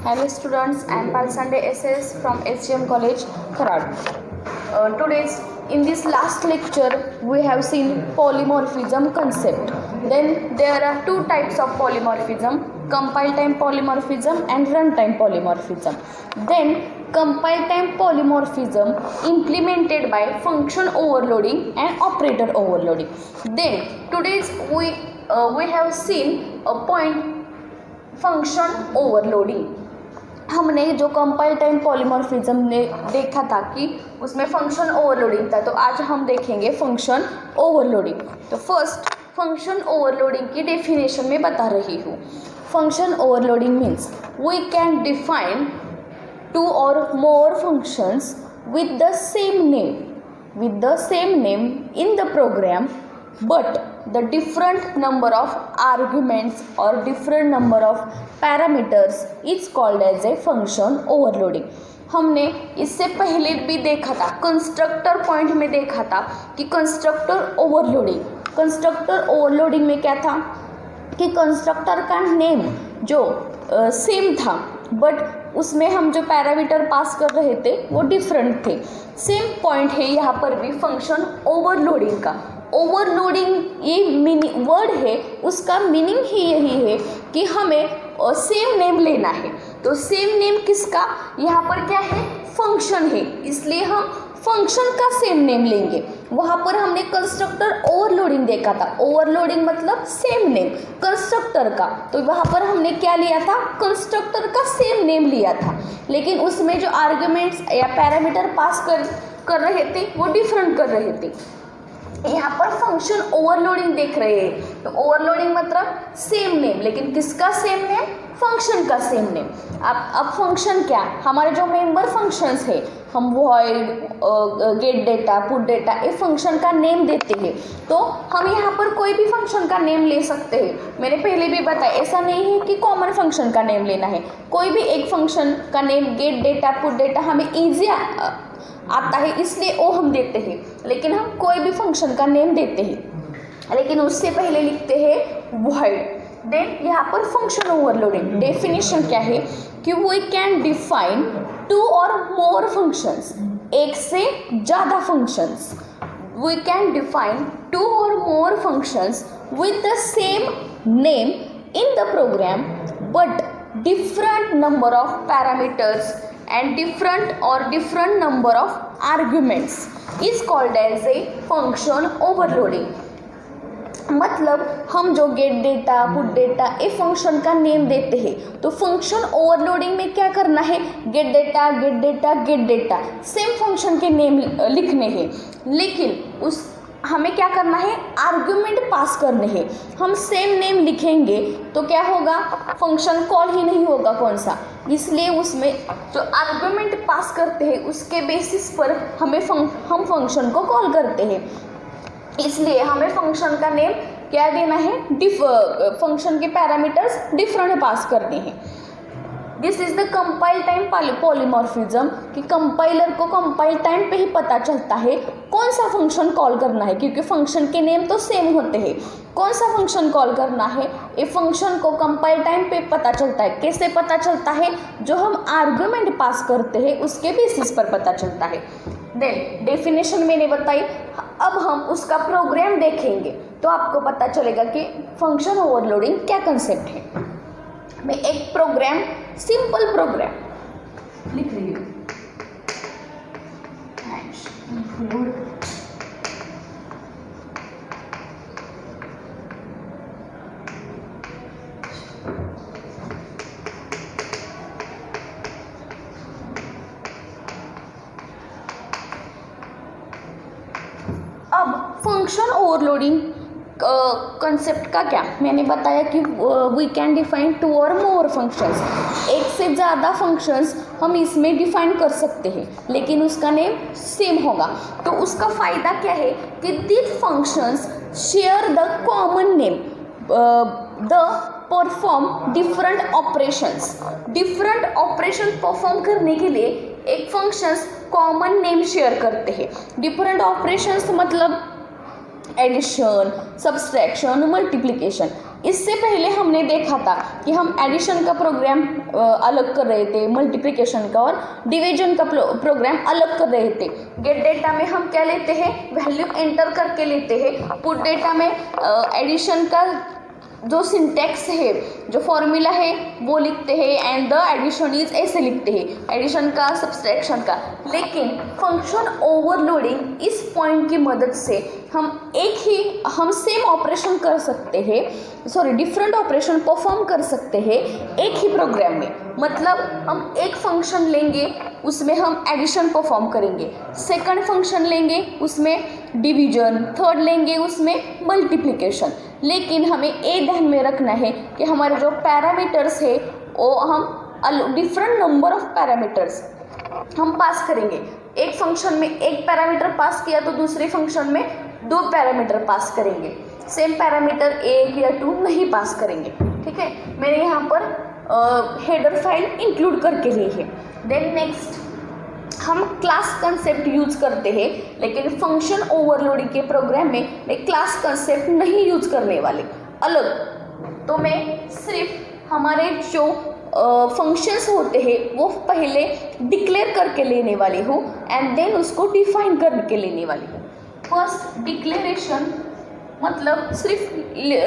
Hello students, I am Palsande SS from SGM College, Kharad. In this last lecture, we have seen polymorphism concept. Then there are two types of polymorphism, compile time polymorphism and runtime polymorphism. Then compile time polymorphism implemented by function overloading and operator overloading. Then we have seen a point function overloading. हमने जो compile time polymorphism ने देखा था कि उसमें function overloading था, तो आज हम देखेंगे फंक्शन ओवरलोडिंग. तो फर्स्ट फंक्शन ओवरलोडिंग की डेफिनेशन में बता रही हूँ. Function overloading means we can define two or more functions with the same name in the program, but the different number of arguments or different number of parameters is called as a function overloading. हमने इससे पहले भी देखा था, constructor point में देखा था कि कंस्ट्रक्टर ओवरलोडिंग में क्या था कि कंस्ट्रक्टर का नेम जो सेम था, बट उसमें हम जो पैरामीटर पास कर रहे थे वो डिफरेंट थे. सेम पॉइंट है यहाँ पर भी फंक्शन ओवरलोडिंग का. ओवरलोडिंग ये मीनिंग वर्ड है, उसका मीनिंग ही यही है कि हमें सेम नेम लेना है. तो सेम नेम किसका, यहाँ पर क्या है, फंक्शन है, इसलिए हम फंक्शन का सेम नेम लेंगे. वहाँ पर हमने कंस्ट्रक्टर ओवरलोडिंग देखा था. ओवरलोडिंग मतलब सेम नेम कंस्ट्रक्टर का, तो वहाँ पर हमने क्या लिया था, कंस्ट्रक्टर का सेम नेम लिया था, लेकिन उसमें जो आर्ग्यूमेंट्स या पैरामीटर पास कर रहे थे वो डिफरेंट कर रहे थे. यहाँ पर फंक्शन ओवरलोडिंग देख रहे हैं, तो ओवरलोडिंग मतलब सेम नेम, लेकिन किसका सेम नेम, फंक्शन का सेम नेम. अब फंक्शन क्या, हमारे जो मेंबर फंक्शंस है, हम void, gate data, put data, ये फंक्शन का नेम देते हैं. तो हम यहाँ पर कोई भी फंक्शन का नेम ले सकते हैं. मैंने पहले भी बताया, ऐसा नहीं है कि कॉमन फंक्शन का नेम लेना है. कोई भी एक फंक्शन का name, gate data, put data, हमें ईजी आता है इसलिए वो हम देते हैं, लेकिन हम कोई भी फंक्शन का नेम देते हैं, लेकिन उससे पहले लिखते हैं वॉइड. देन यहाँ पर फंक्शन ओवरलोडिंग डेफिनेशन क्या है कि we can define two or more functions, एक से ज़्यादा functions. We can define two or more functions with the same name in the program, but different number of parameters and different number of arguments is called as a function overloading. मतलब हम जो gate data, put data, ये function का name देते हैं, तो function overloading में क्या करना है, gate data, gate data, gate data, same function के नेम लिखने हैं, लेकिन हमें क्या करना है, आर्ग्यूमेंट पास करने हैं. हम सेम नेम लिखेंगे तो क्या होगा, फंक्शन कॉल ही नहीं होगा कौन सा, इसलिए उसमें जो आर्ग्यूमेंट पास करते हैं उसके बेसिस पर हम फंक्शन को कॉल करते हैं. इसलिए हमें फंक्शन का नेम क्या देना है, फंक्शन के पैरामीटर्स डिफरेंट पास करने हैं. This is the compile time polymorphism, कि कंपाइलर को कंपाइल टाइम पे ही पता चलता है कौन सा फंक्शन कॉल करना है, क्योंकि फंक्शन के नेम तो सेम होते हैं. कौन सा फंक्शन कॉल करना है, ये फंक्शन को कंपाइल टाइम पे पता चलता है. कैसे पता चलता है, जो हम आर्ग्यूमेंट पास करते हैं उसके बेसिस पर पता चलता है. देन डेफिनेशन मैंने बताई, अब हम उसका प्रोग्राम देखेंगे तो आपको पता चलेगा कि फंक्शन ओवरलोडिंग क्या कंसेप्ट है. मैं एक प्रोग्राम, सिंपल प्रोग्राम लिख रही हूँ. अब फंक्शन ओवरलोडिंग कंसेप्ट का क्या, मैंने बताया कि we can define two or more functions, एक से ज़्यादा फंक्शंस हम इसमें डिफाइन कर सकते हैं, लेकिन उसका नेम सेम होगा. तो उसका फ़ायदा क्या है कि this functions share the common name, the perform different operations. Different operation perform करने के लिए एक फंक्शंस कॉमन नेम शेयर करते हैं. डिफरेंट ऑपरेशंस मतलब एडिशन, सब्सट्रैक्शन, मल्टीप्लिकेशन, इससे पहले हमने देखा था कि हम एडिशन का प्रोग्राम अलग कर रहे थे, मल्टीप्लिकेशन का और डिवीजन का प्रोग्राम अलग कर रहे थे। गेट डेटा में हम क्या लेते हैं, वैल्यू एंटर करके लेते हैं। पुट डेटा में एडिशन का जो सिंटैक्स है, जो फॉर्मूला है वो लिखते हैं एंड द एडिशन इज ऐसे लिखते हैं, एडिशन का सब्सट्रैक्शन का। लेकिन फंक्शन ओवरलोडिंग इस पॉइंट की मदद से हम सेम ऑपरेशन कर सकते हैं, डिफरेंट ऑपरेशन परफॉर्म कर सकते हैं एक ही प्रोग्राम में। मतलब हम एक फंक्शन लेंगे उसमें हम एडिशन परफॉर्म करेंगे, सेकंड फंक्शन लेंगे उसमें डिवीजन, थर्ड लेंगे उसमें मल्टीप्लिकेशन। लेकिन हमें ये ध्यान में रखना है कि हमारे जो पैरामीटर्स है वो हम डिफरेंट नंबर ऑफ पैरामीटर्स हम पास करेंगे। एक फंक्शन में एक पैरामीटर पास किया तो दूसरे फंक्शन में 2 पैरामीटर पास करेंगे, सेम पैरामीटर 1 या 2 नहीं पास करेंगे। ठीक है, मैंने यहाँ पर हेडर फाइल इंक्लूड करके ली है। देन नेक्स्ट हम क्लास कंसेप्ट यूज करते हैं, लेकिन फंक्शन ओवरलोडिंग के प्रोग्राम में मैं क्लास कंसेप्ट नहीं यूज करने वाले अलग। तो मैं सिर्फ हमारे जो फंक्शंस होते हैं वो पहले डिक्लेयर करके लेने वाली हूँ एंड देन उसको डिफाइन करके लेने वाली हूँ। फर्स्ट डिक्लेरेशन मतलब सिर्फ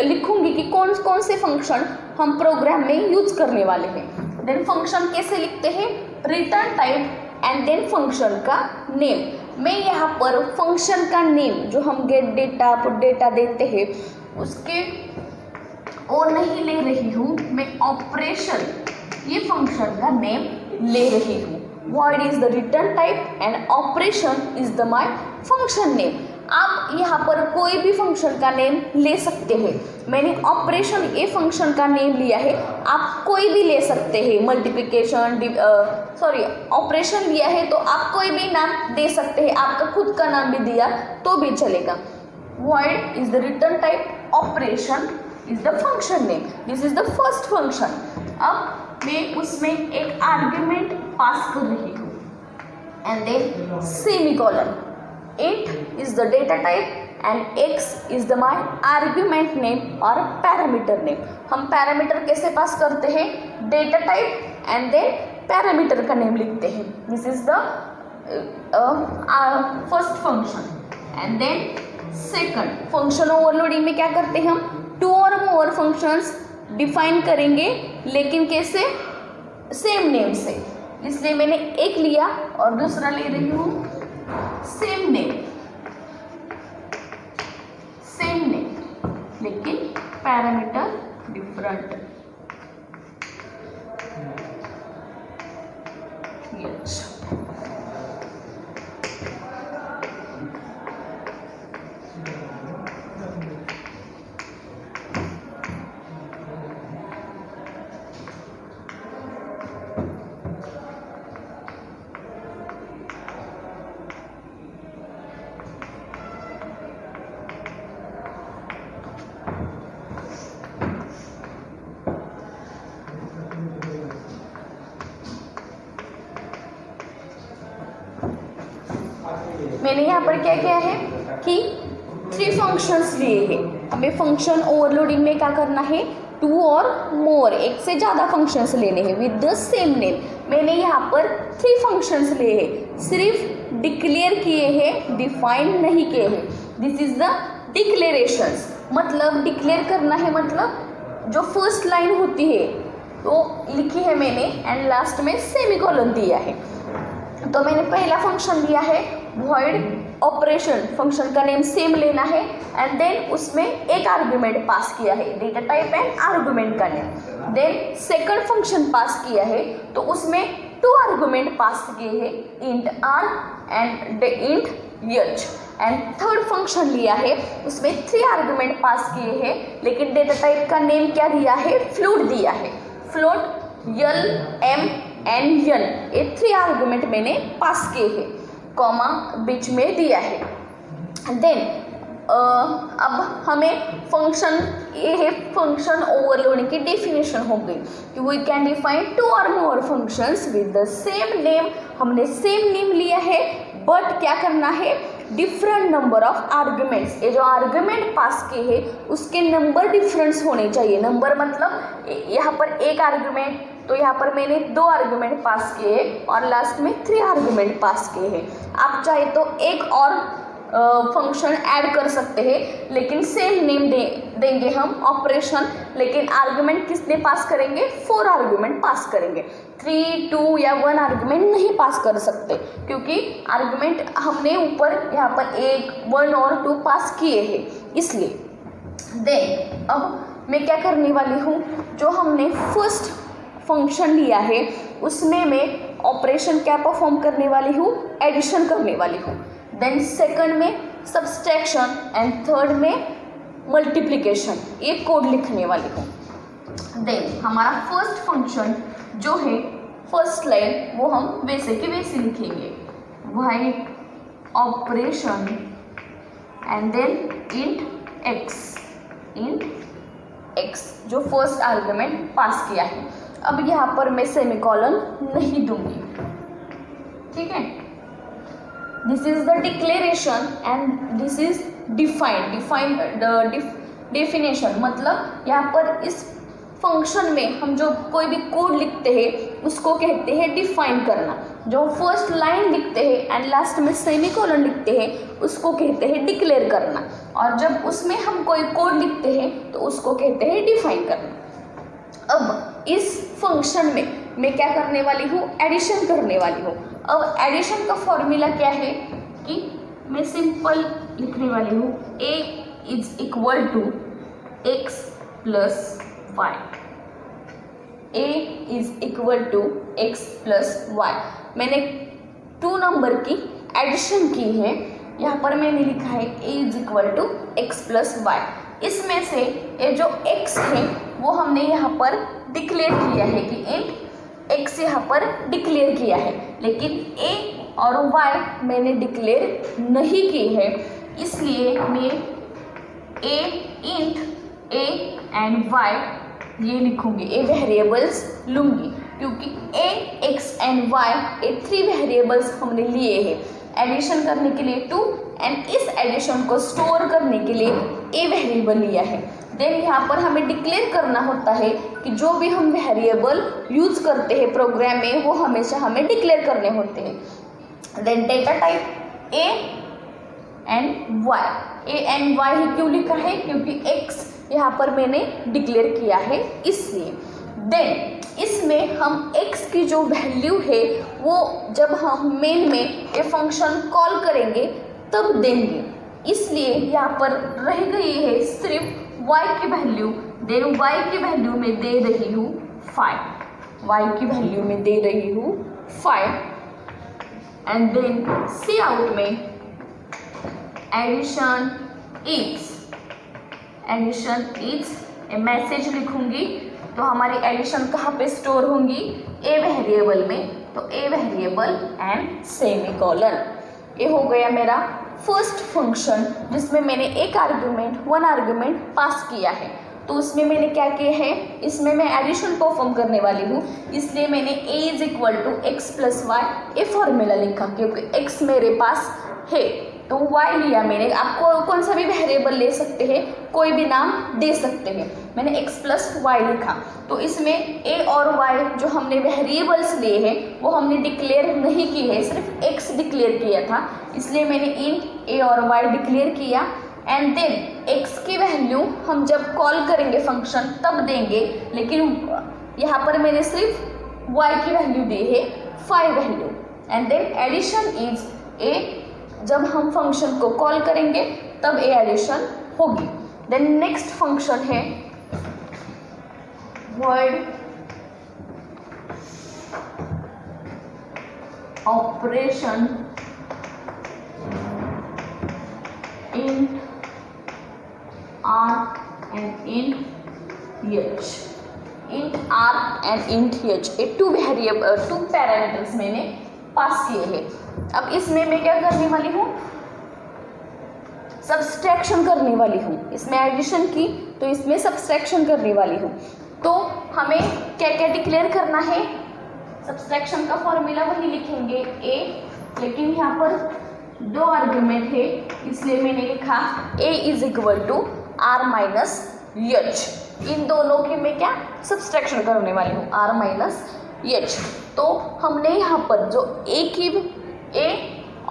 लिखूंगी कि कौन कौन से फंक्शन हम प्रोग्राम में यूज करने वाले हैं। देन फंक्शन कैसे लिखते हैं, return type and then function का नेम। मैं यहाँ पर फंक्शन का नेम जो हम गेट डेटा पुट डेटा देते हैं उसके और नहीं ले रही हूँ, मैं ऑपरेशन ये फंक्शन का नेम ले रही हूँ। void is the return type and operation is the my function name। आप यहाँ पर कोई भी फंक्शन का नेम ले सकते हैं। मैंने ऑपरेशन ए फंक्शन का नेम लिया है, आप कोई भी ले सकते हैं। मल्टीप्लिकेशन ऑपरेशन लिया है तो आप कोई भी नाम दे सकते हैं, आपका खुद का नाम भी दिया तो भी चलेगा। void is the return type, operation is the function name, this is the first function। अब मैं उसमें एक आर्ग्यूमेंट पास कर रही हूँ and then semicolon. 8 is the data type and x is the my argument name और parameter name. हम parameter कैसे पास करते हैं, data type and then parameter का नेम लिखते हैं। This is the first function and then second function overloading में क्या करते हैं, हम 2 और मोर फंक्शंस डिफाइन करेंगे, लेकिन कैसे, सेम नेम से। इसलिए मैंने एक लिया और दूसरा ले रही हूँ सेम नेम लेकिन पैरामीटर डिफरेंट। मैंने यहाँ पर क्या किया है कि 3 फंक्शंस लिए हैं। हमें फंक्शन ओवरलोडिंग में क्या करना है, 2 और मोर, एक से ज़्यादा फंक्शंस लेने हैं विद द सेम नेम। मैंने यहाँ पर 3 फंक्शंस लिए हैं, सिर्फ डिक्लेयर किए हैं, डिफाइन नहीं किए हैं। This is the declarations. मतलब डिक्लेयर करना है, मतलब जो फर्स्ट लाइन होती है तो लिखी है मैंने एंड लास्ट में सेमीकोलन दिया है। तो मैंने पहला फंक्शन लिया है void ऑपरेशन, फंक्शन का नेम सेम लेना है एंड देन उसमें एक आर्गुमेंट पास किया है, डेटा टाइप एंड आर्गुमेंट का नेम। देन सेकंड फंक्शन पास किया है तो उसमें 2 आर्गुमेंट पास किए हैं, int r and int h। And third function लिया है उसमें 3 आर्गुमेंट पास किए हैं, लेकिन डेटा टाइप का नेम क्या दिया है, फ्लोट दिया है। Float l m and n, ये 3 आर्गुमेंट मैंने पास किए हैं, कॉमा बीच में दिया है। देन अब हमें फंक्शन, ये है फंक्शन ओवरलोडिंग की डेफिनेशन हो गई कि we can define 2 or more functions with the same name. हमने सेम नेम लिया है बट क्या करना है, डिफरेंट नंबर ऑफ आर्ग्यूमेंट्स, ये जो आर्ग्यूमेंट पास किए हैं उसके नंबर डिफरेंस होने चाहिए। नंबर मतलब यहाँ पर एक आर्ग्यूमेंट, तो यहाँ पर मैंने 2 आर्ग्यूमेंट पास किए हैं और लास्ट में 3 आर्ग्यूमेंट पास किए हैं। आप चाहे तो एक और फंक्शन ऐड कर सकते हैं, लेकिन सेम नेम देंगे हम ऑपरेशन, लेकिन आर्ग्यूमेंट किसने पास करेंगे, 4 आर्ग्यूमेंट पास करेंगे। 3, 2 या 1 आर्ग्यूमेंट नहीं पास कर सकते, क्योंकि आर्ग्यूमेंट हमने ऊपर यहाँ पर 1, 1 और 2 पास किए हैं, इसलिए। देन अब मैं क्या करने वाली हूँ, जो हमने फर्स्ट फंक्शन लिया है उसमें मैं ऑपरेशन क्या परफॉर्म करने वाली हूँ, एडिशन करने वाली हूँ। देन सेकंड में सब्सट्रैक्शन एंड थर्ड में मल्टीप्लिकेशन, ये कोड लिखने वाली हूँ। देन हमारा फर्स्ट फंक्शन जो है फर्स्ट लाइन वो हम वैसे के वैसे लिखेंगे, void operation and then int x जो फर्स्ट आर्गुमेंट पास किया है। अब यहाँ पर मैं सेमीकोलन नहीं दूंगी, ठीक है। This is the declaration and this is definition, मतलब यहाँ पर इस फंक्शन में हम जो कोई भी कोड लिखते हैं उसको कहते हैं डिफाइन करना। जो फर्स्ट लाइन लिखते हैं एंड लास्ट में सेमीकोलन लिखते हैं उसको कहते हैं डिक्लेयर करना, और जब उसमें हम कोई कोड लिखते हैं तो उसको कहते हैं डिफाइन करना। अब इस फंक्शन में मैं क्या करने वाली हूँ, एडिशन करने वाली हूँ। अब एडिशन का फॉर्मूला क्या है कि मैं सिंपल लिखने वाली हूँ, a is equal to x plus y, a is equal to x plus y। मैंने 2 नंबर की एडिशन की है, यहाँ पर मैंने लिखा है a is equal to x plus y। इसमें से ये जो x है वो हमने यहाँ पर डिक्लेयर किया है कि इंट x यहाँ पर डिक्लेयर किया है, लेकिन a और y मैंने डिक्लेयर नहीं की है, इसलिए मैं a int a and y ये लिखूंगी, ये वेरिएबल्स लूँगी, क्योंकि a x एंड y ये 3 वेरिएबल्स हमने लिए हैं एडिशन करने के लिए 2, एंड इस एडिशन को स्टोर करने के लिए a वेरिएबल लिया है। देन यहाँ पर हमें डिक्लेयर करना होता है कि जो भी हम वेरिएबल यूज करते हैं प्रोग्राम में वो हमेशा हमें डिक्लेयर करने होते हैं। Then data type a and y, a and y ही क्यों लिखा है, क्योंकि x यहाँ पर मैंने डिक्लेयर किया है इसलिए। देन इसमें हम x की जो वैल्यू है वो जब हम मेन में ये फंक्शन कॉल करेंगे तब देंगे, इसलिए यहाँ पर रह गई है सिर्फ y की वैल्यू। देन y की वैल्यू में दे रही हूँ 5, y की वैल्यू में दे रही हूँ 5, एंड देन सी आउट में एडिशन इज ए मैसेज लिखूंगी, तो हमारी एडिशन कहाँ पे स्टोर होंगी, ए वेरिएबल में, तो ए वेरिएबल एंड सेमीकोलन। ये हो गया मेरा फर्स्ट फंक्शन जिसमें मैंने एक आर्गुमेंट 1 आर्गुमेंट पास किया है। तो उसमें मैंने क्या किया है, इसमें मैं एडिशन परफॉर्म करने वाली हूँ, इसलिए मैंने a is equal to x plus y ये फॉर्मूला लिखा, क्योंकि x मेरे पास है तो y लिया मैंने। आपको कौन सा भी वेरिएबल ले सकते हैं, कोई भी नाम दे सकते हैं, मैंने x प्लस वाई लिखा। तो इसमें a और y जो हमने वेरिएबल्स लिए हैं वो हमने डिक्लेयर नहीं की है, सिर्फ x डिक्लेयर किया था, इसलिए मैंने इंट a और y डिक्लेयर किया। एंड देन x की वैल्यू हम जब कॉल करेंगे फंक्शन तब देंगे, लेकिन यहाँ पर मैंने सिर्फ y की वैल्यू दी है 5 value. And then addition is a, जब हम फंक्शन को कॉल करेंगे तब ए एडिशन होगी। देन नेक्स्ट फंक्शन है void operation int r and int h, int r and int h, ये 2 पैरामीटर्स मैंने पास किए हैं। अब इसमें मैं क्या करने वाली हूँ, सब्सट्रैक्शन करने वाली हूँ। इसमें एडिशन की तो इसमें सब्सट्रैक्शन करने वाली हूँ। तो हमें क्या क्या डिक्लेयर करना है, सब्सट्रैक्शन का फॉर्मूला वही लिखेंगे a, लेकिन यहाँ पर दो आर्ग्यूमेंट है इसलिए मैंने लिखा a is equal to r minus h. इन दोनों की मैं क्या सब्सट्रैक्शन करने वाली हूँ, r माइनस एच। तो हमने यहाँ पर जो a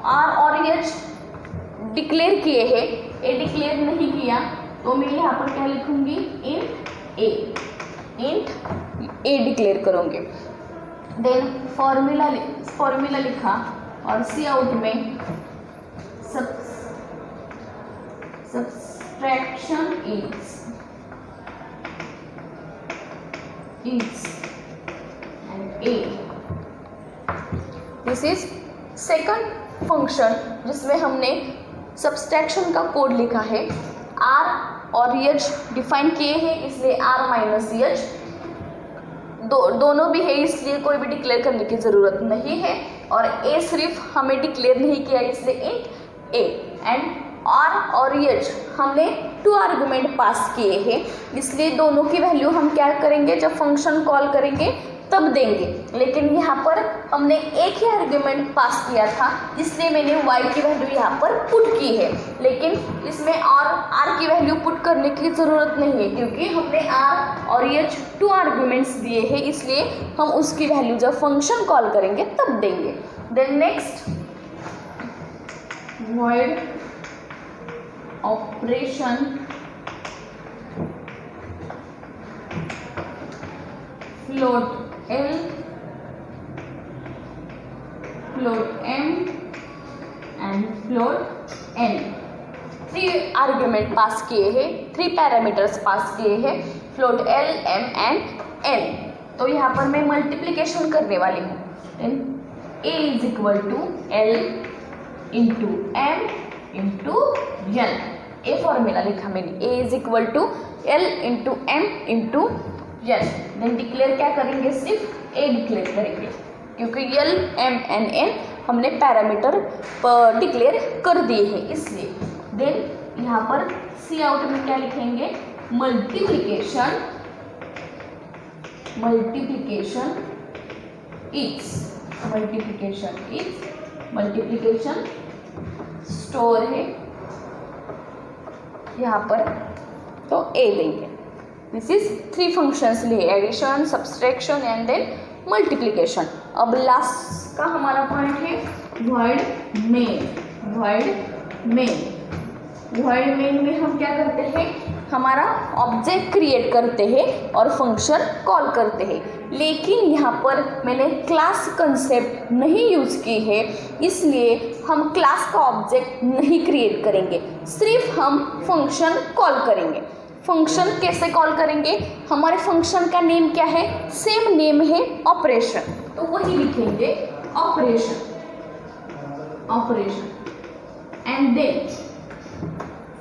r और h डिक्लेयर किए हैं, a डिक्लेयर नहीं किया तो मैं यहाँ पर क्या लिखूँगी, इंट a डिक्लेयर करूँगी। देन फॉर्मूला लिखा और सी आउट में subtraction is and a। This is second function जिसमें हमने सब्सट्रैक्शन का कोड लिखा है। r और h डिफाइन किए हैं इसलिए r माइनस एच दोनों भी है इसलिए कोई भी डिक्लेयर करने की ज़रूरत नहीं है। और a सिर्फ हमें डिक्लेयर नहीं किया इसलिए इंट a। एंड r और h हमने टू आर्गुमेंट पास किए हैं इसलिए दोनों की वैल्यू हम क्या करेंगे, जब फंक्शन कॉल करेंगे तब देंगे। लेकिन यहाँ पर हमने एक ही आर्ग्यूमेंट पास किया था इसलिए मैंने y की वैल्यू यहाँ पर पुट की है, लेकिन इसमें r की वैल्यू पुट करने की ज़रूरत नहीं है क्योंकि हमने r और h टू आर्ग्यूमेंट्स दिए हैं इसलिए हम उसकी वैल्यू जब फंक्शन कॉल करेंगे तब देंगे। Then next void operation float L float M and float N। Three argument pass किए हैं, थ्री पैरामीटर्स पास किए हैं, float L, M and N। तो यहाँ पर मैं मल्टीप्लिकेशन करने वाली हूँ। A is equal to L into M into N। A formula लिखा मैंने, A is equal to L into M into N। Then declare क्या करेंगे, सिर्फ a डिक्लेयर करेंगे क्योंकि L, M एंड N हमने पैरामीटर डिक्लेयर कर दिए हैं इसलिए। देन यहाँ पर सी आउट में क्या लिखेंगे, मल्टीप्लिकेशन स्टोर है यहाँ पर तो a देंगे। दिस इज थ्री फंक्शंस लिए, addition, subtraction and then multiplication. अब लास्ट का हमारा पॉइंट है वॉइड मेन में हम क्या करते हैं, हमारा ऑब्जेक्ट क्रिएट करते हैं और फंक्शन कॉल करते हैं। लेकिन यहाँ पर मैंने क्लास कंसेप्ट नहीं यूज़ की है इसलिए हम क्लास का ऑब्जेक्ट नहीं क्रिएट करेंगे, सिर्फ हम फंक्शन कॉल करेंगे। फंक्शन कैसे कॉल करेंगे, हमारे फंक्शन का नेम क्या है, सेम नेम है ऑपरेशन, तो वही लिखेंगे ऑपरेशन एंड देन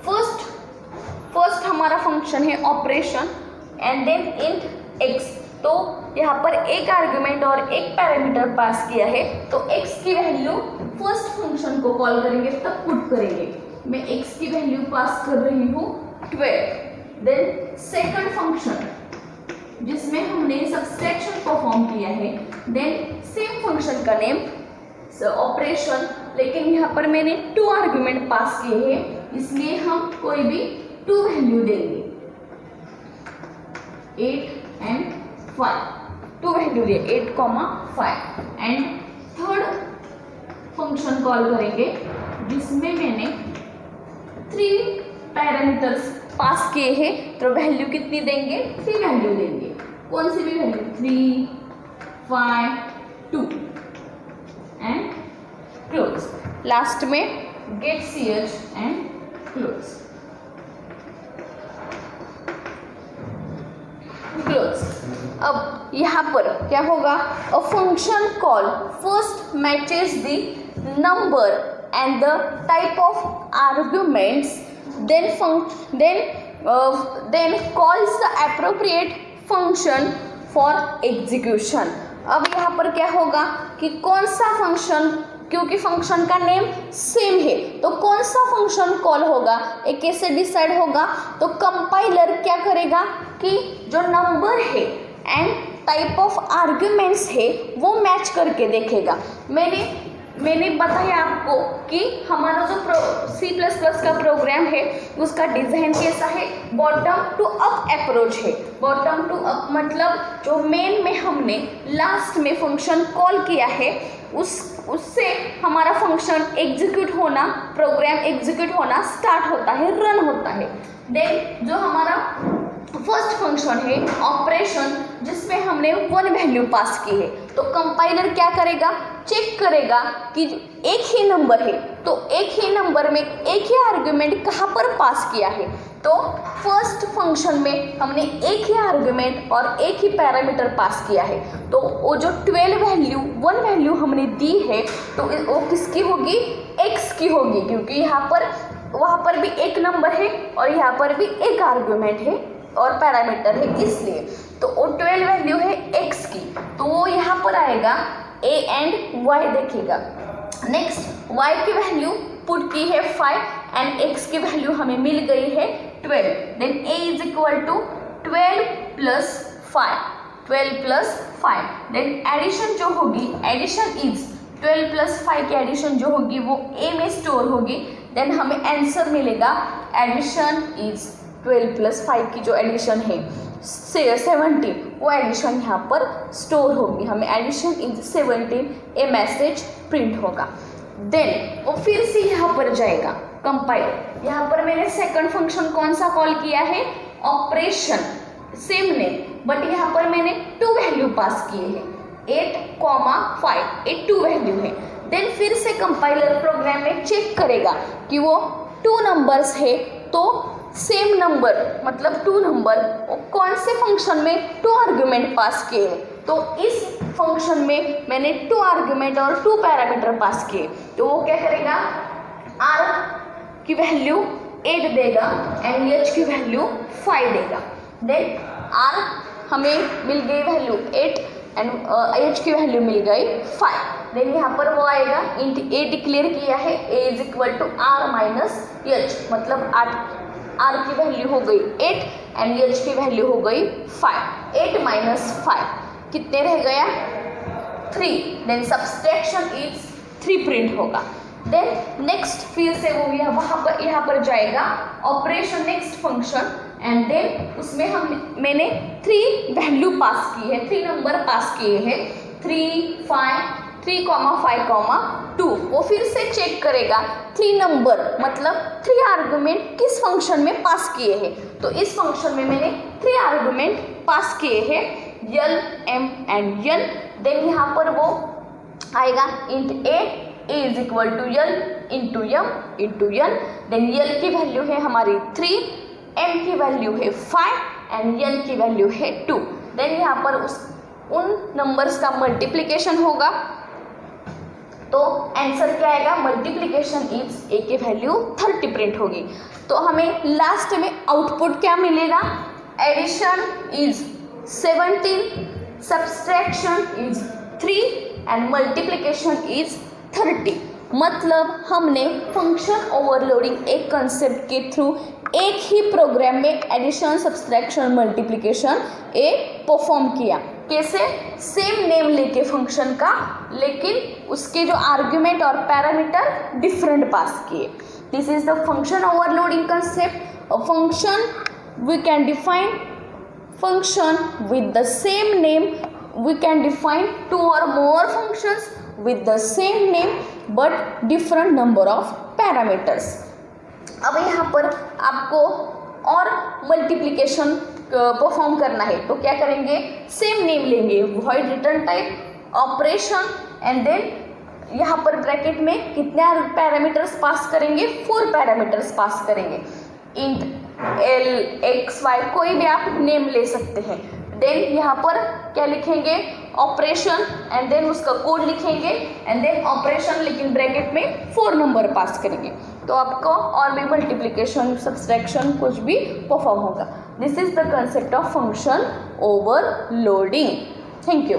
फर्स्ट हमारा फंक्शन है operation and then int x। तो यहाँ पर एक आर्ग्यूमेंट और एक पैरामीटर पास किया है तो x की वैल्यू फर्स्ट फंक्शन को कॉल करेंगे तब पुट करेंगे। मैं x की वैल्यू पास कर रही हूँ 12। देन सेकंड फंक्शन जिसमें हमने सब्सट्रैक्शन परफॉर्म किया है, देन सेम फंक्शन का नेम ऑपरेशन, लेकिन यहाँ पर मैंने टू आर्ग्यूमेंट पास किए हैं इसलिए हम कोई भी टू वैल्यू देंगे, 8 एंड 5, टू वैल्यू दिए 8, 5 एंड थर्ड फंक्शन कॉल करेंगे जिसमें मैंने 3 पैरामीटर्स पास किए हैं तो वैल्यू कितनी देंगे, 3 वैल्यू देंगे। कौन सी भी वैल्यू, 3, 5, 2 एंड क्लोज। लास्ट में गेट ch एंड क्लोज। अब यहाँ पर क्या होगा, a function call first matches the number and the type of arguments then calls the appropriate function for execution। अब यहाँ पर क्या होगा कि कौन सा फंक्शन, क्योंकि फंक्शन का नेम सेम है तो कौन सा फंक्शन कॉल होगा ये कैसे डिसाइड होगा, तो कंपाइलर क्या करेगा कि जो नंबर है एंड टाइप ऑफ आर्ग्यूमेंट्स है वो मैच करके देखेगा। मैंने मैंने बताया आपको कि हमारा जो C++ का प्रोग्राम है उसका डिज़ाइन कैसा है, बॉटम टू अप अप्रोच है। बॉटम टू अप मतलब जो मेन में हमने लास्ट में फंक्शन कॉल किया है उससे हमारा फंक्शन एग्जीक्यूट होना, प्रोग्राम एग्जीक्यूट होना स्टार्ट होता है, रन होता है। देन जो हमारा फर्स्ट फंक्शन है ऑपरेशन, जिसमें हमने 1 वैल्यू पास की है, तो कंपाइलर क्या करेगा, चेक करेगा कि एक ही नंबर है तो एक ही नंबर में एक ही आर्गुमेंट कहाँ पर पास किया है। तो फर्स्ट फंक्शन में हमने एक ही आर्गुमेंट और एक ही पैरामीटर पास किया है, तो वो जो 12 वैल्यू 1 वैल्यू हमने दी है तो वो किसकी होगी, x की होगी, क्योंकि वहाँ पर भी एक नंबर है और यहाँ पर भी एक आर्गुमेंट है और पैरामीटर है, इसलिए तो वो 12 वैल्यू है x की, तो वो यहाँ पर आएगा a एंड y देखेगा। नेक्स्ट y की वैल्यू पुट की है 5 एंड x की वैल्यू हमें मिल गई है 12। Then a is equal to 12 plus 5। Then addition जो होगी, एडिशन इज 12 प्लस 5 की एडिशन जो होगी वो a में स्टोर होगी। देन हमें आंसर मिलेगा एडिशन इज 12 प्लस 5 की जो एडिशन है 17, वो एडिशन यहाँ पर स्टोर होगी। हमें addition is 17 a message print होगा। देन वो फिर से यहाँ पर जाएगा कंपाइल। यहाँ पर मैंने सेकंड फंक्शन कौन सा कॉल किया है, ऑपरेशन, सेम नेम, बट यहाँ पर मैंने 2 वैल्यू पास किए हैं 8,5, ये 2 वैल्यू है। देन फिर से कंपाइलर प्रोग्राम में चेक करेगा कि वो 2 नंबर्स है, तो सेम नंबर मतलब 2 नंबर कौन से फंक्शन में 2 आर्गुमेंट पास किए हैं, तो इस फंक्शन में मैंने 2 आर्गुमेंट और 2 पैरामीटर पास किए, तो वो क्या करेगा, r की वैल्यू 8 देगा एंड h की वैल्यू 5 देगा। देन r हमें मिल गई वैल्यू 8 एंड h की वैल्यू मिल गई 5। देन यहाँ पर वो आएगा इंट a डिक्लेयर किया है, a is equal to r minus h, मतलब 8, r की वैल्यू हो गई 8 एंड h की वैल्यू हो गई 5। 8 माइनस 5 कितने रह गया, 3। देन सब्सट्रैक्शन इज 3 प्रिंट होगा। देन नेक्स्ट फिर से वो यहाँ पर जाएगा operation next function and then उसमें मैंने 3 वैल्यू पास की है, 3 नंबर पास किए हैं 3, 5, 3,5,2। वो फिर से चेक करेगा 3 नंबर मतलब 3 आर्गुमेंट किस फंक्शन में पास किए हैं, तो इस फंक्शन में मैंने 3 आर्गुमेंट पास किए हैं l, m and n। Then यहाँ पर वो आएगा int a is equal to l into m into n। Then l की वैल्यू है हमारी 3, m की वैल्यू है 5 एंड n की वैल्यू है 2। देन यहाँ पर उन नंबर्स का मल्टीप्लिकेशन होगा, तो आंसर क्या आएगा, मल्टीप्लिकेशन इज a की वैल्यू 30 प्रिंट होगी। तो हमें लास्ट में आउटपुट क्या मिलेगा, addition is 17, subtraction is 3 and multiplication is 30। मतलब हमने फंक्शन ओवरलोडिंग एक कंसेप्ट के थ्रू एक ही प्रोग्राम में एडिशन, सब्सट्रैक्शन, मल्टीप्लिकेशन परफॉर्म किया। कैसे, सेम नेम लेके फंक्शन का, लेकिन उसके जो आर्ग्यूमेंट और पैरामीटर डिफरेंट पास किए। This is the function overloading concept. A function we can define function with the same name, we can define 2 or more functions with the same name but different number of parameters। अब यहाँ पर आपको और multiplication perform करना है, तो क्या करेंगे, सेम नेम लेंगे, void return type operation and then यहाँ पर ब्रैकेट में कितने पैरामीटर्स पास करेंगे, 4 पैरामीटर्स पास करेंगे, इंट l, x, y, कोई भी आप नेम ले सकते हैं। देन यहाँ पर क्या लिखेंगे, ऑपरेशन एंड देन उसका कोड लिखेंगे एंड देन ऑपरेशन, लेकिन ब्रैकेट में 4 नंबर पास करेंगे, तो आपको और भी मल्टीप्लिकेशन, सब्सट्रैक्शन कुछ भी परफॉर्म होगा। This is the concept of function overloading. Thank you.